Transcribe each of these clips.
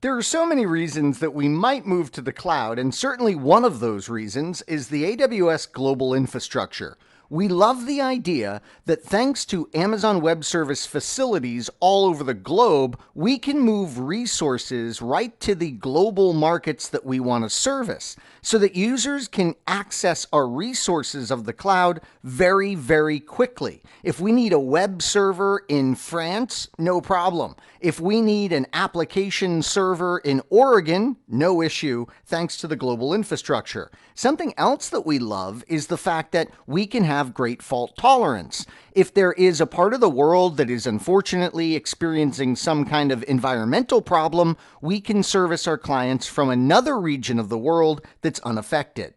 There are so many reasons that we might move to the cloud, and certainly one of those reasons is the AWS Global Infrastructure. We love the idea that thanks to Amazon Web Service facilities all over the globe, we can move resources right to the global markets that we want to service so that users can access our resources of the cloud very, very quickly. If we need a web server in France, no problem. If we need an application server in Oregon, no issue, thanks to the global infrastructure. Something else that we love is the fact that we can have great fault tolerance. If there is a part of the world that is unfortunately experiencing some kind of environmental problem, we can service our clients from another region of the world that's unaffected.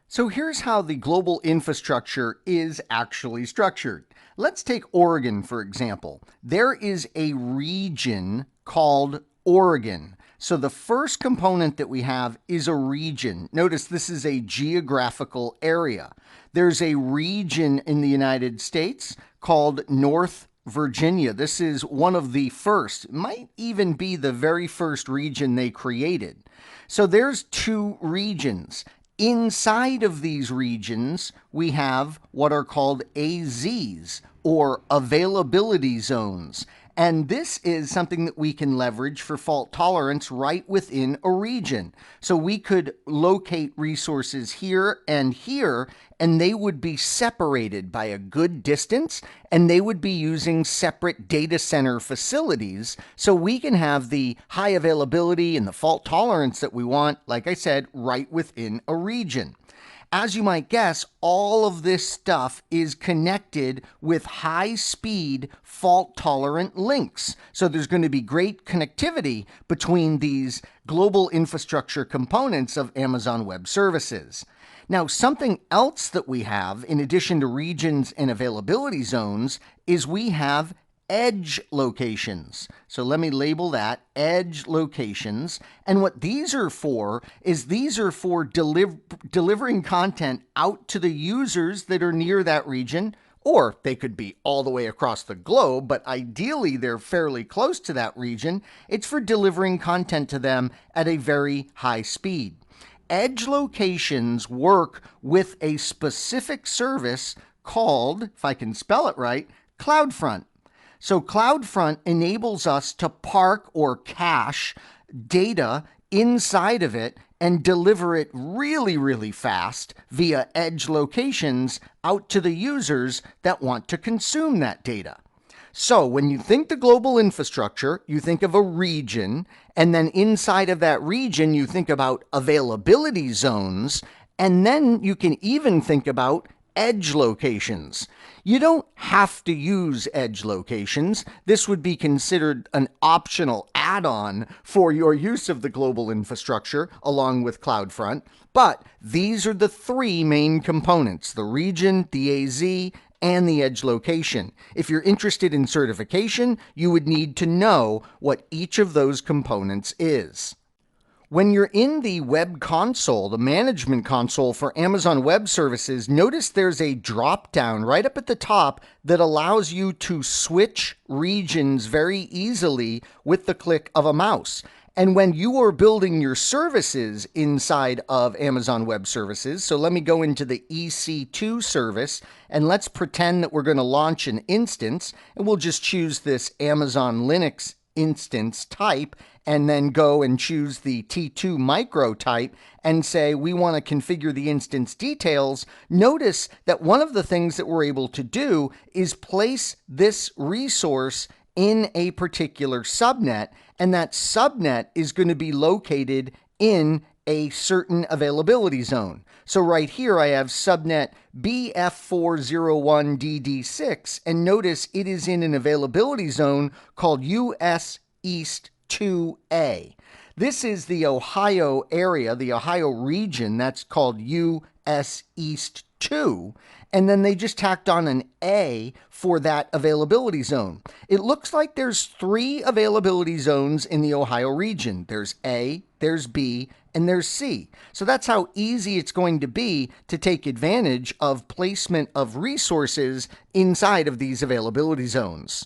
So here's how the global infrastructure is actually structured. Let's take Oregon, for example. There is a region called Oregon. So the first component that we have is a region. Notice this is a geographical area. There's a region in the United States called North Virginia. This is one of the first, might even be the very first region they created. So there's two regions. Inside of these regions, we have what are called AZs, or availability zones. And this is something that we can leverage for fault tolerance right within a region. So we could locate resources here, and they would be separated by a good distance, and they would be using separate data center facilities. So we can have the high availability and the fault tolerance that we want, like I said, right within a region. As you might guess, all of this stuff is connected with high-speed, fault-tolerant links. So there's going to be great connectivity between these global infrastructure components of Amazon Web Services. Now, something else that we have, in addition to regions and availability zones, is we have edge locations. So let me label that edge locations. And what these are for is these are for delivering content out to the users that are near that region, or they could be all the way across the globe, but ideally they're fairly close to that region. It's for delivering content to them at a very high speed. Edge locations work with a specific service called, if I can spell it right, CloudFront. So CloudFront enables us to park or cache data inside of it and deliver it really, really fast via edge locations out to the users that want to consume that data. So when you think the global infrastructure, you think of a region, and then inside of that region, you think about availability zones, and then you can even think about edge locations. You don't have to use edge locations. This would be considered an optional add-on for your use of the global infrastructure along with CloudFront. But these are the three main components: the region, the AZ, and the edge location. If you're interested in certification, you would need to know what each of those components is. When you're in the web console, the management console for Amazon Web Services, notice there's a drop-down right up at the top that allows you to switch regions very easily with the click of a mouse. And when you are building your services inside of Amazon Web Services, so let me go into the EC2 service, and let's pretend that we're going to launch an instance, and we'll just choose this Amazon Linux instance type, and then go and choose the T2 micro type and say we want to configure the instance details. Notice that one of the things that we're able to do is place this resource in a particular subnet, and that subnet is going to be located in a certain availability zone. So right here I have subnet BF401DD6, and notice it is in an availability zone called US East 2A. This is the Ohio area, the Ohio region, that's called US East 2, and then they just tacked on an A for that availability zone. It looks like there's 3 availability zones in the Ohio region. There's A, there's B, and there's C. So that's how easy it's going to be to take advantage of placement of resources inside of these availability zones.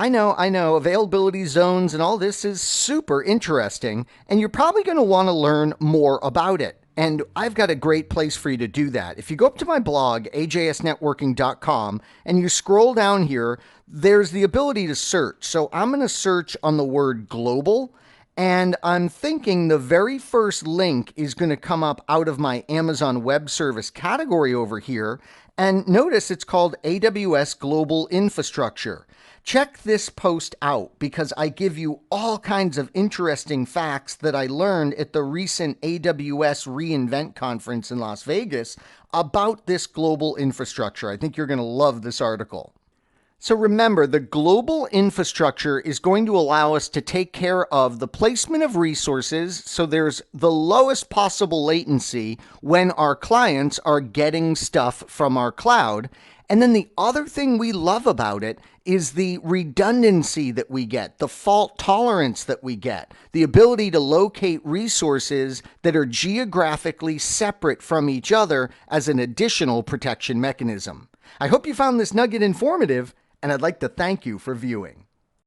I know. Availability zones and all this is super interesting, and you're probably going to want to learn more about it. And I've got a great place for you to do that. If you go up to my blog, ajsnetworking.com, and you scroll down here, there's the ability to search. So I'm going to search on the word global, and I'm thinking the very first link is going to come up out of my Amazon Web Service category over here. And notice it's called AWS Global Infrastructure. Check this post out because I give you all kinds of interesting facts that I learned at the recent AWS reInvent conference in Las Vegas about this global infrastructure. I think you're going to love this article. So remember, the global infrastructure is going to allow us to take care of the placement of resources so there's the lowest possible latency when our clients are getting stuff from our cloud. And then the other thing we love about it is the redundancy that we get, the fault tolerance that we get, the ability to locate resources that are geographically separate from each other as an additional protection mechanism. I hope you found this nugget informative, and I'd like to thank you for viewing.